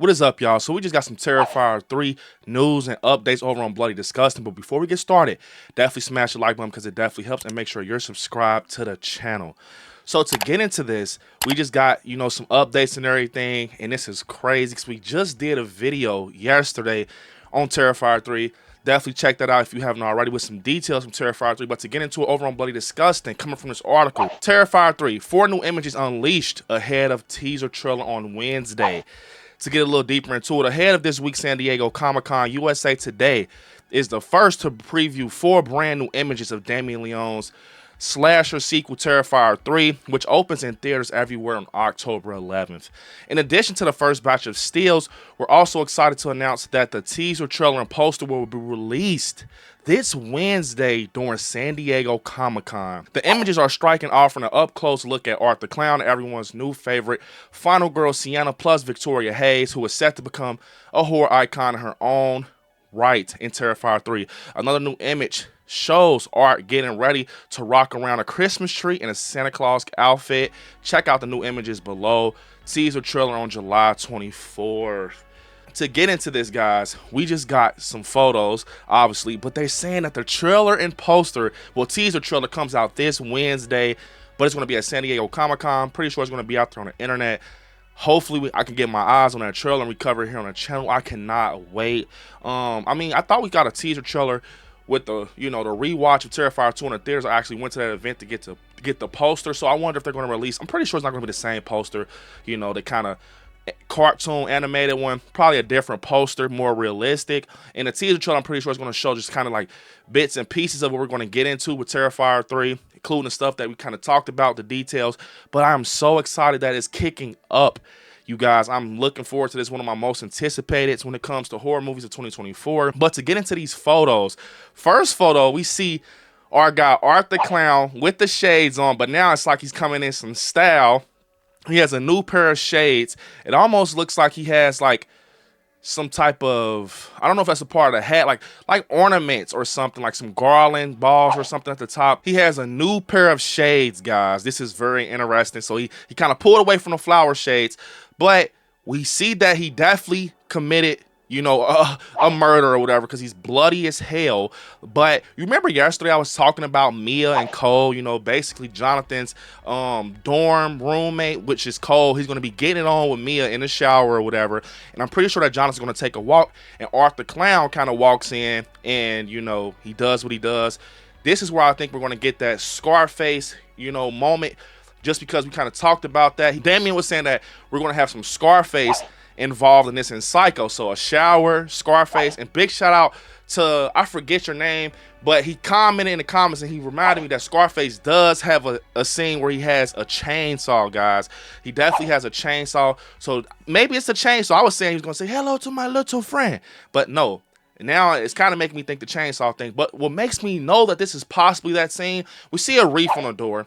What is up, y'all? So we just got some Terrifier 3 news and updates over on Bloody Disgusting. But before we get started, definitely smash the like button because it definitely helps, and make sure you're subscribed to the channel. So to get into this, we just got, some updates and everything, and this is crazy because we just did a video yesterday on Terrifier 3. Definitely check that out if you haven't already, with some details from Terrifier 3. But to get into it over on Bloody Disgusting, coming from this article, Terrifier 3, 4 new images unleashed ahead of teaser trailer on Wednesday. To get a little deeper into it, ahead of this week's San Diego Comic-Con, USA Today is the first to preview 4 brand new images of Damien Leone's slasher sequel Terrifier 3, which opens in theaters everywhere on October 11th. In addition to the first batch of stills, we're also excited to announce that the teaser trailer and poster will be released this Wednesday during San Diego Comic-Con. The images are striking, offering an up-close look at Art the Clown, everyone's new favorite final girl Sienna, plus Victoria Hayes, who is set to become a horror icon in her own right in Terrifier 3. Another new image shows Art getting ready to rock around a Christmas tree in a Santa Claus outfit. Check out the new images below. Teaser trailer on July 24th. To get into this, guys, we just got some photos, obviously, but they're saying that the trailer and poster, teaser trailer comes out this Wednesday, but it's going to be at San Diego Comic-Con. Pretty sure it's going to be out there on the internet. Hopefully, I can get my eyes on that trailer and we cover it here on the channel. I cannot wait. I thought we got a teaser trailer with the, the rewatch of Terrifier 2 in the theaters. I actually went to that event to get the poster, so I wonder if they're going to release. I'm pretty sure it's not going to be the same poster, the kind of cartoon animated one, probably a different poster, more realistic. And the teaser trailer, I'm pretty sure it's going to show just kind of like bits and pieces of what we're going to get into with Terrifier 3, including the stuff that we kind of talked about, the details. But I'm so excited that it's kicking up, you guys. I'm looking forward to this. One of my most anticipated when it comes to horror movies of 2024. But to get into these photos, first photo, we see our guy Art the Clown with the shades on, but now it's like he's coming in some style. He has a new pair of shades. It almost looks like he has like some type of, I don't know if that's a part of the hat, like ornaments or something, like some garland balls or something at the top. He has a new pair of shades, guys. This is very interesting. So he kind of pulled away from the flower shades, but we see that he definitely committed a murder or whatever, because he's bloody as hell. But you remember yesterday I was talking about Mia and Cole, basically Jonathan's dorm roommate, which is Cole. He's going to be getting it on with Mia in the shower or whatever, and I'm pretty sure that Jonathan's going to take a walk, and Art the Clown kind of walks in and he does what he does. This is where I think we're going to get that Scarface moment, just because we kind of talked about that. Damien was saying that we're going to have some Scarface involved in this in Psycho. So a shower, Scarface, and big shout out to, I forget your name, but he commented in the comments and he reminded me that Scarface does have a scene where he has a chainsaw, guys. He definitely has a chainsaw. So maybe it's a chainsaw. I was saying he was going to say hello to my little friend, but no. Now it's kind of making me think the chainsaw thing. But what makes me know that this is possibly that scene, we see a reef on the door.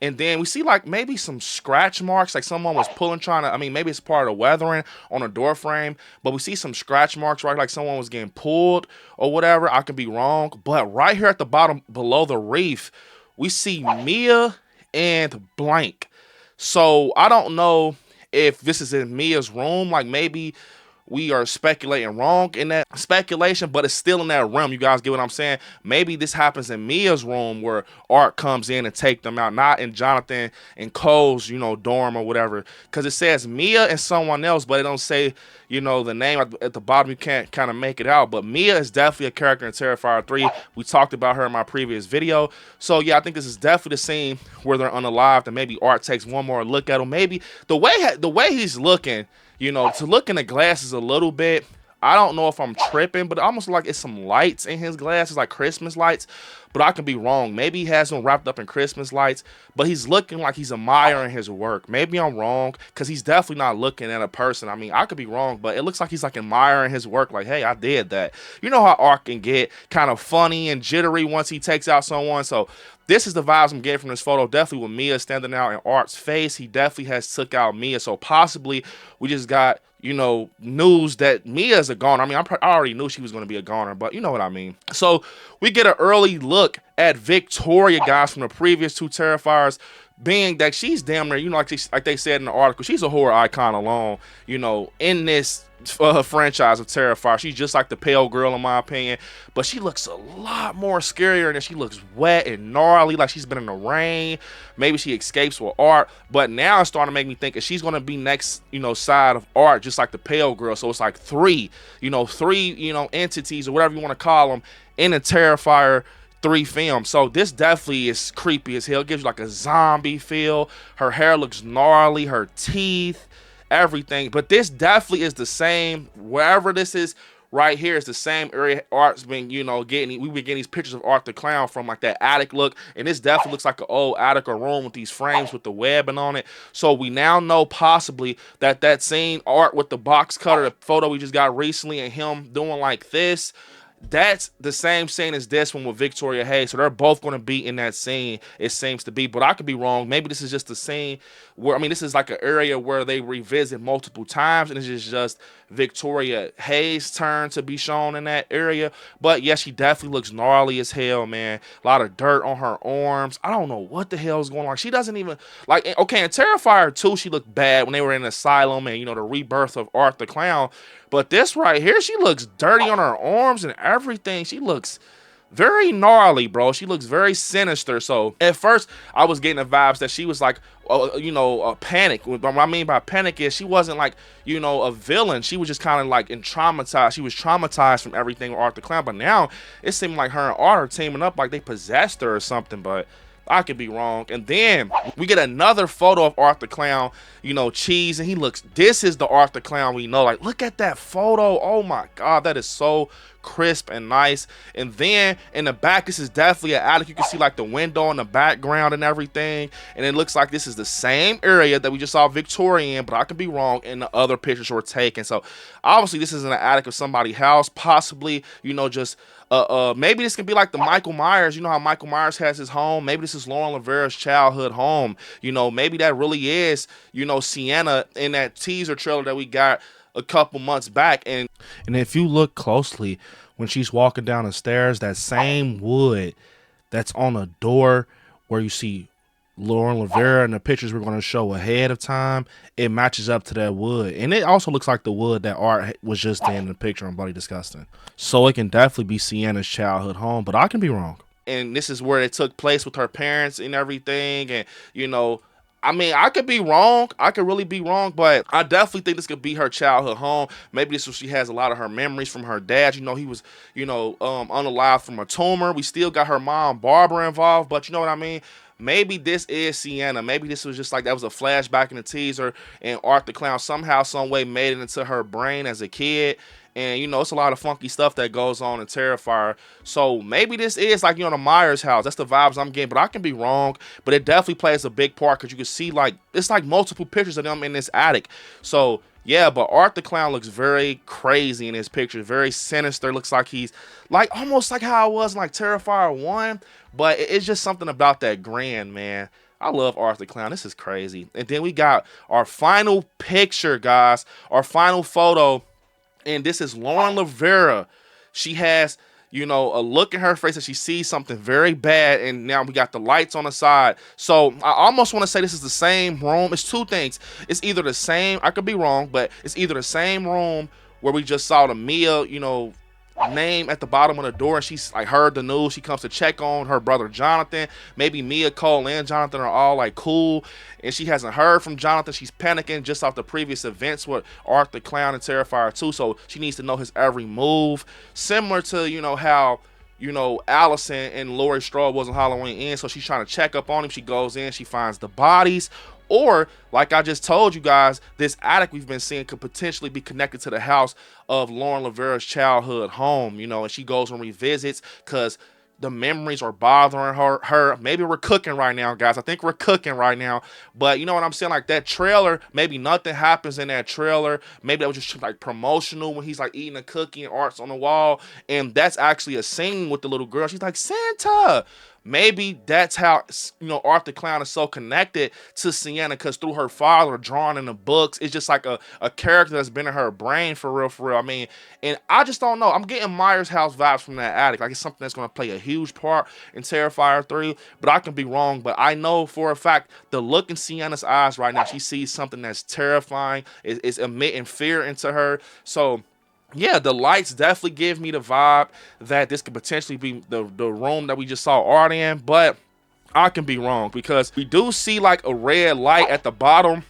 And then we see like maybe some scratch marks, like someone was pulling, maybe it's part of the weathering on a door frame, but we see some scratch marks, right? Like someone was getting pulled or whatever. I could be wrong. But right here at the bottom below the reef, we see Mia and blank. So I don't know if this is in Mia's room. Like maybe we are speculating wrong in that speculation, but it's still in that realm. You guys get what I'm saying? Maybe this happens in Mia's room where Art comes in and take them out, not in Jonathan and Cole's, dorm or whatever. Because it says Mia and someone else, but it don't say, the name at the bottom. You can't kind of make it out. But Mia is definitely a character in Terrifier 3. We talked about her in my previous video. So yeah, I think this is definitely the scene where they're unalived, and maybe Art takes one more look at him. Maybe the way he's looking, to look in the glasses a little bit, I don't know if I'm tripping, but almost like it's some lights in his glasses, like Christmas lights, but I can be wrong. Maybe he has them wrapped up in Christmas lights, but he's looking like he's admiring his work. Maybe I'm wrong, because he's definitely not looking at a person. I could be wrong, but it looks like he's like admiring his work, like, hey, I did that. You know how Art can get kind of funny and jittery once he takes out someone, so this is the vibes I'm getting from this photo. Definitely with Mia standing out in Art's face. He definitely has took out Mia. So possibly we just got, news that Mia is a goner. I already knew she was going to be a goner, but you know what I mean. So we get an early look at Victoria, guys, from the previous 2 Terrifiers. being that she's damn near, like they said in the article, she's a horror icon alone, in this franchise of Terrifier. She's just like the pale girl in my opinion, but she looks a lot more scarier, and she looks wet and gnarly, like she's been in the rain. Maybe she escapes with Art, but now it's starting to make me think that she's going to be next, side of Art, just like the pale girl. So it's like three entities or whatever you want to call them in a Terrifier 3 film. So this definitely is creepy as hell. It gives you like a zombie feel. Her hair looks gnarly, her teeth, everything. But this definitely is the same, wherever this is right here, is the same area Art's been, we've been getting these pictures of Art the Clown from, like that attic look. And this definitely looks like an old attic or room with these frames with the webbing on it. So we now know possibly that scene, Art with the box cutter, the photo we just got recently, and him doing like this, that's the same scene as this one with Victoria Hayes. So they're both going to be in that scene, it seems to be. But I could be wrong. Maybe this is just the scene where, this is like an area where they revisit multiple times, and it's just Victoria Hayes' turn to be shown in that area. But yeah, she definitely looks gnarly as hell, man. A lot of dirt on her arms. I don't know what the hell is going on. She doesn't even, okay, in Terrifier 2, she looked bad when they were in the asylum and, the rebirth of Art the Clown. But this right here, she looks dirty on her arms and everything. She looks very gnarly, bro. She looks very sinister. So at first, I was getting the vibes that she was like, a panic. What I mean by panic is she wasn't like, a villain. She was just kind of like traumatized. She was traumatized from everything with Art the Clown. But now it seemed like her and Art are teaming up, like they possessed her or something. But I could be wrong. And then we get another photo of Art the Clown, cheese, and this is the Art the Clown we know. Like, look at that photo. Oh my God, that is so crisp and nice. And then in the back, this is definitely an attic. You can see like the window in the background and everything. And it looks like this is the same area that we just saw Victoria in, but I could be wrong in the other pictures were taken. So obviously this is an attic of somebody's house, possibly, just maybe this can be like the Michael Myers. You know how Michael Myers has his home? Maybe this is Lauren Rivera's childhood home. Maybe that really is, Sienna in that teaser trailer that we got a couple months back. And if you look closely, when she's walking down the stairs, that same wood that's on the door where you see Lauren Rivera in the pictures we're going to show ahead of time, it matches up to that wood. And it also looks like the wood that Art was just in the picture on Bloody Disgusting. So it can definitely be Sienna's childhood home, but I can be wrong. And this is where it took place with her parents and everything. And, I could be wrong. I could really be wrong, but I definitely think this could be her childhood home. Maybe this is where she has a lot of her memories from her dad. He was, unalived from a tumor. We still got her mom, Barbara, involved, but you know what I mean? Maybe this is Sienna. Maybe this was just like that was a flashback in the teaser, and Art the Clown somehow, some way made it into her brain as a kid. And, it's a lot of funky stuff that goes on in Terrifier. So maybe this is like, the Myers house. That's the vibes I'm getting, but I can be wrong. But it definitely plays a big part because you can see it's like multiple pictures of them in this attic. So yeah, but Art the Clown looks very crazy in his picture, very sinister. Looks like he's like almost like how it was in like Terrifier 1, but it's just something about that grin, man. I love Art the Clown. This is crazy. And then we got our final picture, guys, our final photo, and this is Lauren Rivera. She has, a look in her face that she sees something very bad, and now we got the lights on the side. So I almost want to say this is the same room. It's two things. It's either the same, I could be wrong, but it's either the same room where we just saw the Mia, name at the bottom of the door, and she's like heard the news. She comes to check on her brother Jonathan. Maybe Mia, Cole, and Jonathan are all like cool, and she hasn't heard from Jonathan. She's panicking just off the previous events with Art the Clown and Terrifier 2, so she needs to know his every move, similar to how Allison and Laurie Strode was on Halloween Ends. So she's trying to check up on him. She goes in, she finds the bodies. Or, like I just told you guys, this attic we've been seeing could potentially be connected to the house of Lauren Rivera's childhood home, and she goes and revisits because the memories are bothering her. Maybe we're cooking right now, guys. I think we're cooking right now. But you know what I'm saying? Like that trailer, maybe nothing happens in that trailer. Maybe that was just like promotional when he's like eating a cookie and Art's on the wall. And that's actually a scene with the little girl. She's like, Santa. maybe that's how, you know, Arthur Clown is so connected to Sienna, because through her father drawn in the books, it's just like a character that's been in her brain for real, for real. I mean, and I just don't know. I'm getting Myers House vibes from that attic. Like, it's something that's going to play a huge part in Terrifier 3, but I can be wrong. But I know for a fact the look in Sienna's eyes right now, she sees something that's terrifying. It's emitting fear into her. So yeah, the lights definitely give me the vibe that this could potentially be the room that we just saw Art in, but I can be wrong, because we do see like a red light at the bottom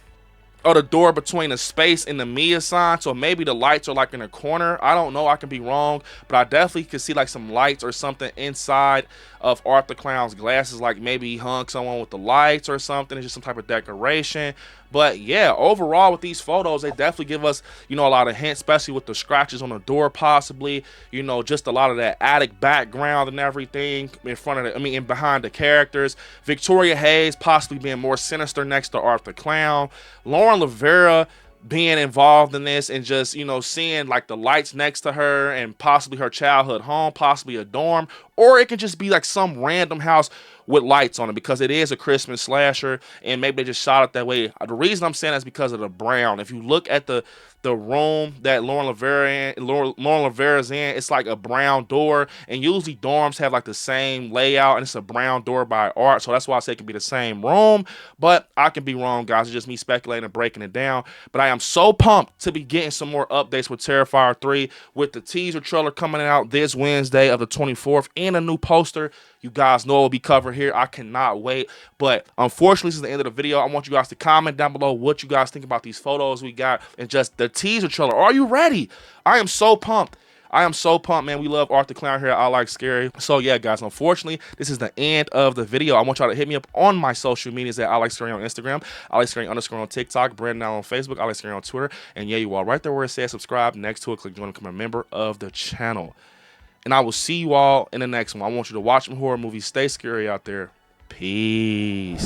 or the door between the space and the Mia sign, so maybe the lights are like in a corner. I don't know, I can be wrong, but I definitely could see like some lights or something inside of Arthur Clown's glasses, like maybe he hung someone with the lights or something. It's just some type of decoration. But yeah, overall with these photos, they definitely give us, you know, a lot of hints, especially with the scratches on the door, possibly, you know, just a lot of that attic background and everything in front of the, I mean, in behind the characters. Victoria Hayes possibly being more sinister next to Arthur Clown. Lauren Lavera being involved in this, and just, you know, seeing like the lights next to her and possibly her childhood home, possibly a dorm, or it could just be like some random house with lights on it, because it is a Christmas slasher and maybe they just shot it that way. The reason I'm saying that's because of the brown. If you look at the room that Lauren Lavera's in, it's like a brown door, and usually dorms have like the same layout, and it's a brown door by Art, so that's why I say it could be the same room, but I can be wrong, guys. It's just me speculating and breaking it down. But I am so pumped to be getting some more updates with Terrifier 3, with the teaser trailer coming out this Wednesday of the 24th and a new poster. You guys know we'll be covered here. I cannot wait. But unfortunately, this is the end of the video. I want you guys to comment down below what you guys think about these photos we got and just the teaser trailer. Are you ready? I am so pumped. I am so pumped, man. We love Arthur Clown here at I Like Scary. So yeah, guys, unfortunately, this is the end of the video. I want y'all to hit me up on my social medias at I Like Scary on Instagram, I Like Scary _ on TikTok, Brandon Allen on Facebook, I Like Scary on Twitter. And yeah, you all right there where it says subscribe. Next to it, click join to become a member of the channel. And I will see you all in the next one. I want you to watch some horror movies. Stay scary out there. Peace.